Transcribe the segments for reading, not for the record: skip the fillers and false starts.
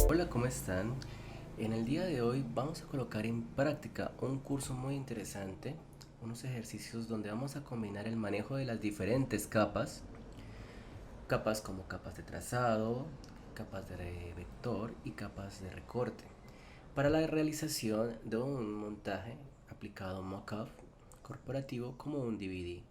Hola, ¿cómo están? En el día de hoy vamos a colocar en práctica un curso muy interesante, unos ejercicios donde vamos a combinar el manejo de las diferentes capas como capas de trazado, capas de vector y capas de recorte, para la realización de un montaje aplicado mockup corporativo como un DVD.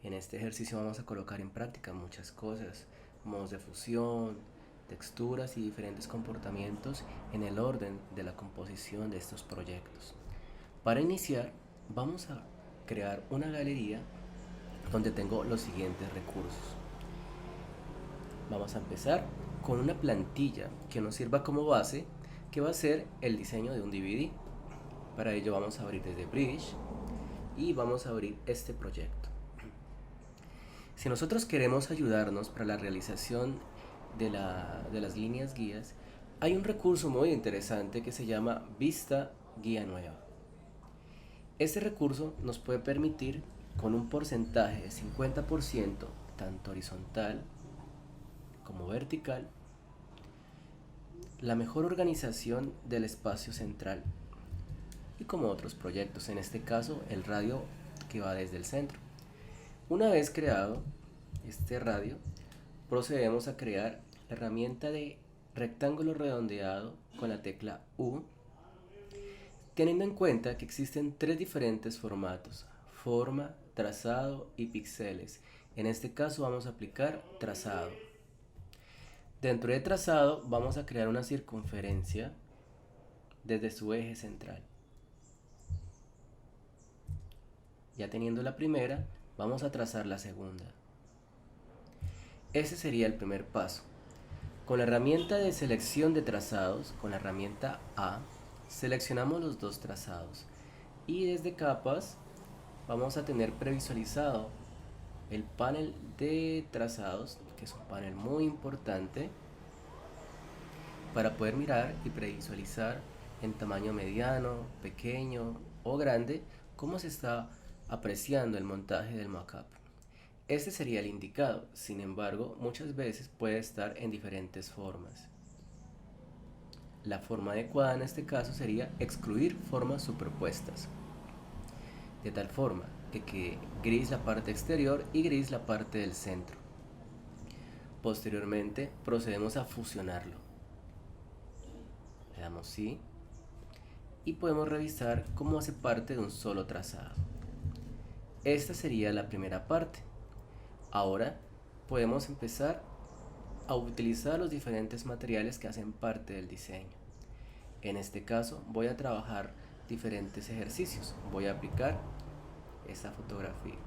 En este ejercicio vamos a colocar en práctica muchas cosas, modos de fusión, texturas y diferentes comportamientos en el orden de la composición de estos proyectos. Para iniciar, vamos a crear una galería donde tengo los siguientes recursos. Vamos a empezar con una plantilla que nos sirva como base, que va a ser el diseño de un DVD. Para ello vamos a abrir desde Bridge y vamos a abrir este proyecto. Si nosotros queremos ayudarnos para la realización de las líneas guías, hay un recurso muy interesante que se llama Vista Guía Nueva. Este recurso nos puede permitir, con un porcentaje de 50%, tanto horizontal como vertical, la mejor organización del espacio central y como otros proyectos, en este caso el radio que va desde el centro. Una vez creado este radio, procedemos a crear la herramienta de rectángulo redondeado con la tecla U, teniendo en cuenta que existen tres diferentes formatos: forma, trazado y píxeles. En este caso vamos a aplicar trazado. Dentro de trazado vamos a crear una circunferencia desde su eje central. Ya teniendo la primera, vamos a trazar la segunda. Ese sería el primer paso. Con la herramienta de selección de trazados, con la herramienta A, seleccionamos los dos trazados y desde capas vamos a tener previsualizado el panel de trazados, que es un panel muy importante para poder mirar y previsualizar en tamaño mediano, pequeño o grande cómo se está apreciando el montaje del mockup. Este sería el indicado, sin embargo, muchas veces puede estar en diferentes formas. La forma adecuada en este caso sería excluir formas superpuestas, de tal forma que quede gris la parte exterior y gris la parte del centro. Posteriormente procedemos a fusionarlo. Le damos sí y podemos revisar cómo hace parte de un solo trazado. Esta sería la primera parte. Ahora podemos empezar a utilizar los diferentes materiales que hacen parte del diseño. En este caso voy a trabajar diferentes ejercicios. Voy a aplicar esta fotografía.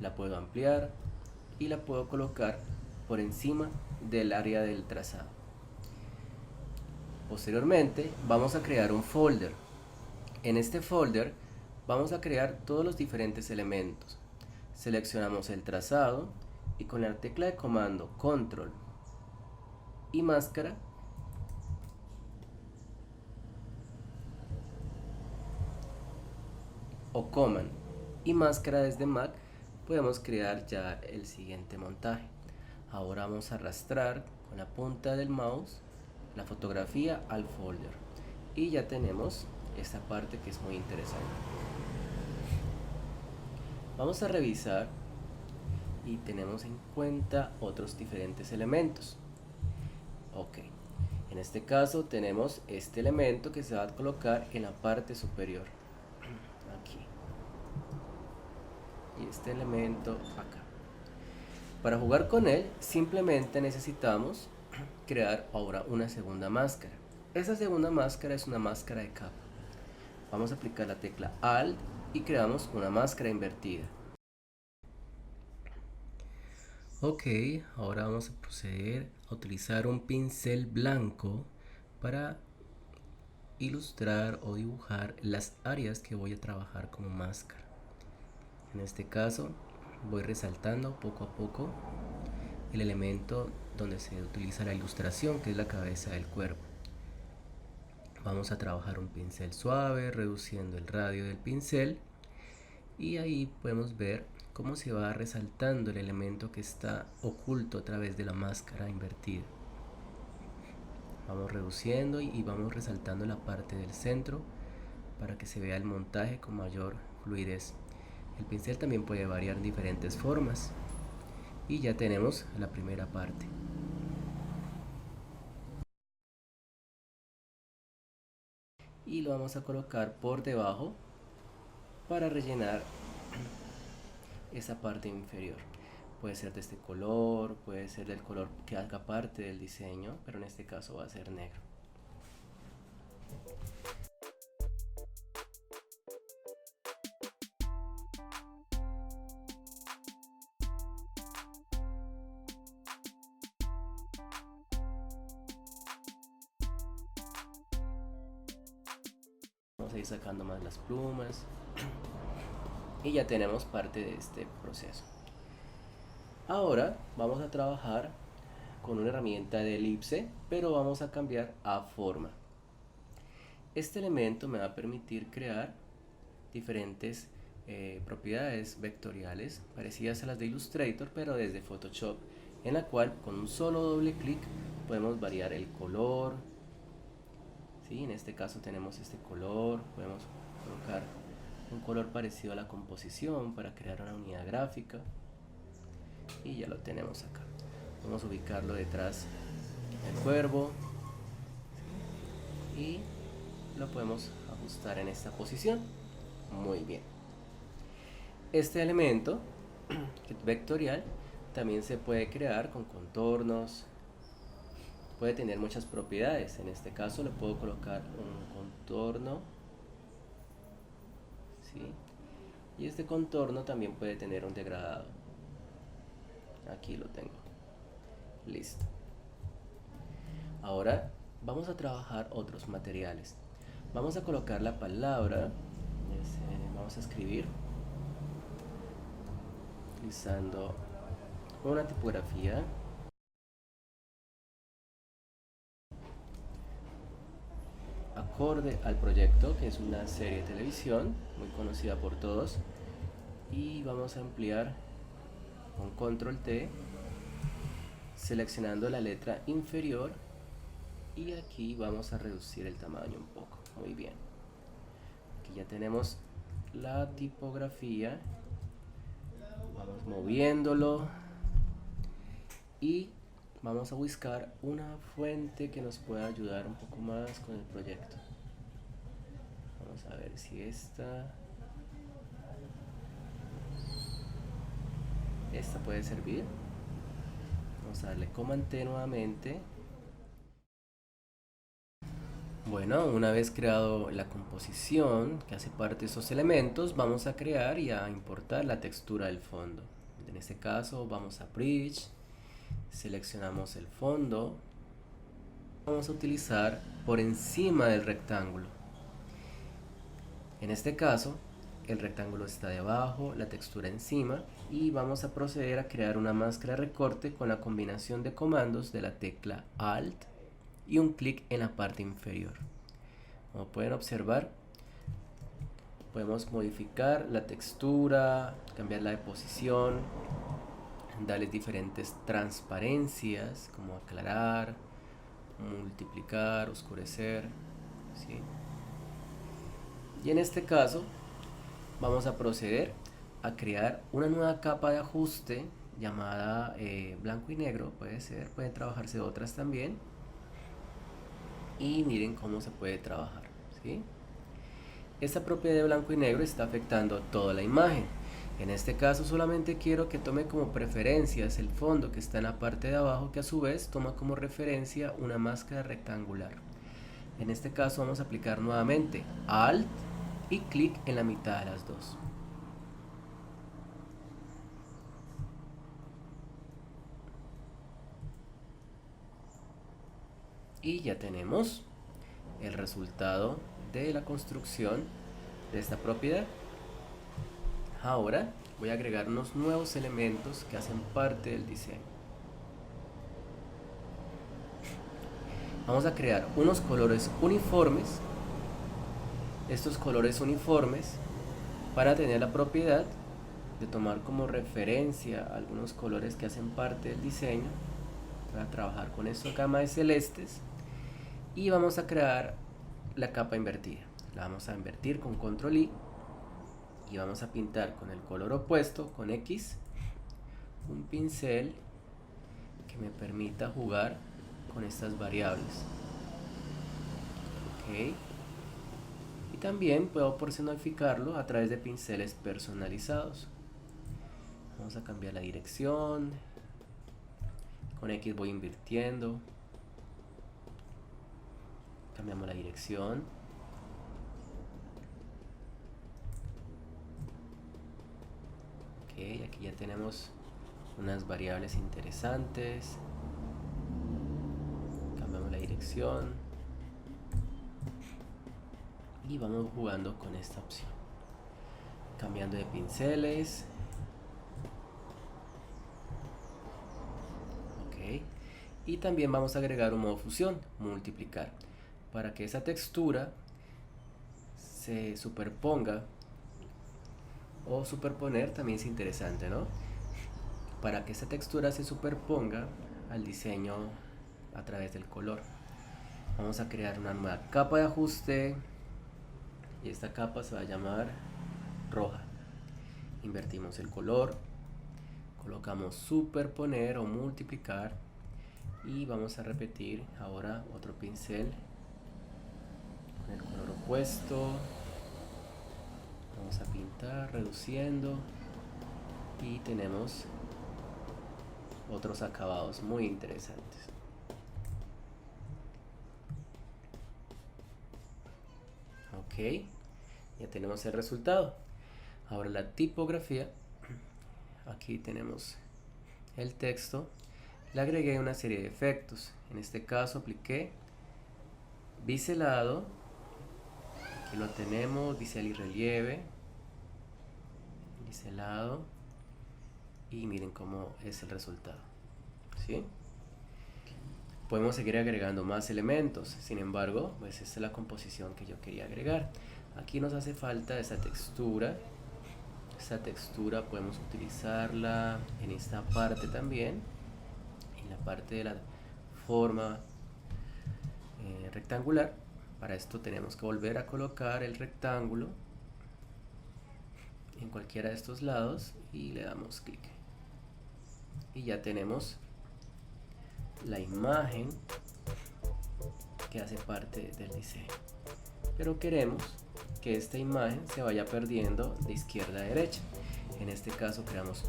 La puedo ampliar y la puedo colocar por encima del área del trazado. Posteriormente vamos a crear un folder. En este folder vamos a crear todos los diferentes elementos. Seleccionamos el trazado y con la tecla de comando control y máscara o command y máscara desde Mac podemos crear ya el siguiente montaje. Ahora vamos a arrastrar con la punta del mouse la fotografía al folder y ya tenemos esta parte que es muy interesante. Vamos a revisar y tenemos en cuenta otros diferentes elementos. Ok, en este caso tenemos este elemento que se va a colocar en la parte superior, aquí, y este elemento acá. Para jugar con él simplemente necesitamos crear ahora una segunda máscara. Esa segunda máscara es una máscara de capa. Vamos a aplicar la tecla Alt y creamos una máscara invertida. Ok, ahora vamos a proceder a utilizar un pincel blanco para ilustrar o dibujar las áreas que voy a trabajar como máscara. En este caso voy resaltando poco a poco el elemento donde se utiliza la ilustración, que es la cabeza del cuervo. Vamos a trabajar un pincel suave, reduciendo el radio del pincel, y ahí podemos ver cómo se va resaltando el elemento que está oculto a través de la máscara invertida. Vamos reduciendo y vamos resaltando la parte del centro para que se vea el montaje con mayor fluidez. El pincel también puede variar en diferentes formas. Y ya tenemos la primera parte. Y lo vamos a colocar por debajo para rellenar esa parte inferior. Puede ser de este color, puede ser del color que haga parte del diseño, pero en este caso va a ser negro. Vamos a ir sacando más las plumas y ya tenemos parte de este proceso. Ahora vamos a trabajar con una herramienta de elipse, pero vamos a cambiar a forma. Este elemento me va a permitir crear diferentes propiedades vectoriales parecidas a las de Illustrator, pero desde Photoshop, en la cual con un solo doble clic podemos variar el color. ¿Sí? En este caso tenemos este color, podemos colocar un color parecido a la composición para crear una unidad gráfica y ya lo tenemos acá. Vamos a ubicarlo detrás del cuervo y lo podemos ajustar en esta posición. Muy bien. Este elemento vectorial también se puede crear con contornos, puede tener muchas propiedades. En este caso le puedo colocar un contorno, ¿sí? Y este contorno también puede tener un degradado. Aquí lo tengo. Listo. Ahora vamos a trabajar otros materiales. Vamos a colocar la palabra, vamos a escribir utilizando una tipografía acorde al proyecto, que es una serie de televisión muy conocida por todos, y vamos a ampliar con control T seleccionando la letra inferior y aquí vamos a reducir el tamaño un poco. Muy bien, aquí ya tenemos la tipografía, vamos moviéndolo y vamos a buscar una fuente que nos pueda ayudar un poco más con el proyecto. Vamos a ver si esta puede servir. Vamos a darle Command T nuevamente. Bueno, una vez creado la composición que hace parte de esos elementos, vamos a crear y a importar la textura del fondo. En este caso vamos a Bridge, seleccionamos el fondo, vamos a utilizar por encima del rectángulo. En este caso el rectángulo está debajo, la textura encima, y vamos a proceder a crear una máscara de recorte con la combinación de comandos de la tecla Alt y un clic en la parte inferior. Como pueden observar, podemos modificar la textura, cambiarla de posición, darles diferentes transparencias como aclarar, multiplicar, oscurecer, ¿sí? Y en este caso vamos a proceder a crear una nueva capa de ajuste llamada blanco y negro. Puede ser, pueden trabajarse otras también, y miren cómo se puede trabajar, ¿sí? Esta propiedad de blanco y negro está afectando toda la imagen. En este caso solamente quiero que tome como preferencias el fondo que está en la parte de abajo, que a su vez toma como referencia una máscara rectangular. En este caso vamos a aplicar nuevamente Alt y clic en la mitad de las dos. Y ya tenemos el resultado de la construcción de esta propiedad. Ahora voy a agregar unos nuevos elementos que hacen parte del diseño. Vamos a crear unos colores uniformes. Estos colores uniformes van a tener la propiedad de tomar como referencia algunos colores que hacen parte del diseño. Voy a trabajar con esta gama de celestes y vamos a crear la capa invertida. La vamos a invertir con control I y vamos a pintar con el color opuesto, con X, un pincel que me permita jugar con estas variables. Ok. Y también puedo personalificarlo a través de pinceles personalizados. Vamos a cambiar la dirección. Con X voy invirtiendo. Cambiamos la dirección. Ok, aquí ya tenemos unas variables interesantes. Cambiamos la dirección. Y vamos jugando con esta opción. Cambiando de pinceles. Ok. Y también vamos a agregar un modo fusión, multiplicar, para que esa textura se superponga, o superponer también es interesante, ¿no? Para que esa textura se superponga al diseño a través del color. Vamos a crear una nueva capa de ajuste y esta capa se va a llamar roja. Invertimos el color, colocamos superponer o multiplicar y vamos a repetir ahora otro pincel con el color opuesto. Vamos a pintar reduciendo y tenemos otros acabados muy interesantes. Ok, ya tenemos el resultado. Ahora la tipografía. Aquí tenemos el texto. Le agregué una serie de efectos. En este caso apliqué biselado. Aquí lo tenemos, bisel y relieve. Biselado. Y miren cómo es el resultado. ¿Sí? Podemos seguir agregando más elementos. Sin embargo, pues esta es la composición que yo quería agregar. Aquí nos hace falta esa textura. Esta textura podemos utilizarla en esta parte también, en la parte de la forma rectangular. Para esto tenemos que volver a colocar el rectángulo en cualquiera de estos lados y le damos clic. Y ya tenemos la imagen que hace parte del diseño. Pero queremos que esta imagen se vaya perdiendo de izquierda a derecha. En este caso creamos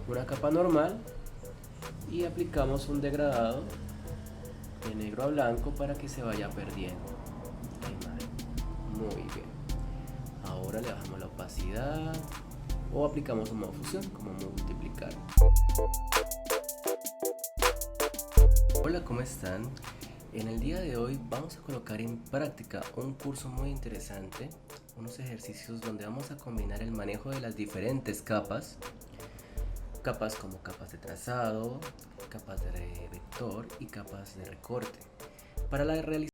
una capa normal y aplicamos un degradado de negro a blanco para que se vaya perdiendo la imagen. Muy bien. Ahora le bajamos la opacidad o aplicamos un modo fusión como multiplicar. Hola, ¿cómo están? En el día de hoy vamos a colocar en práctica un curso muy interesante, unos ejercicios donde vamos a combinar el manejo de las diferentes capas como capas de trazado, capas de vector y capas de recorte para la realización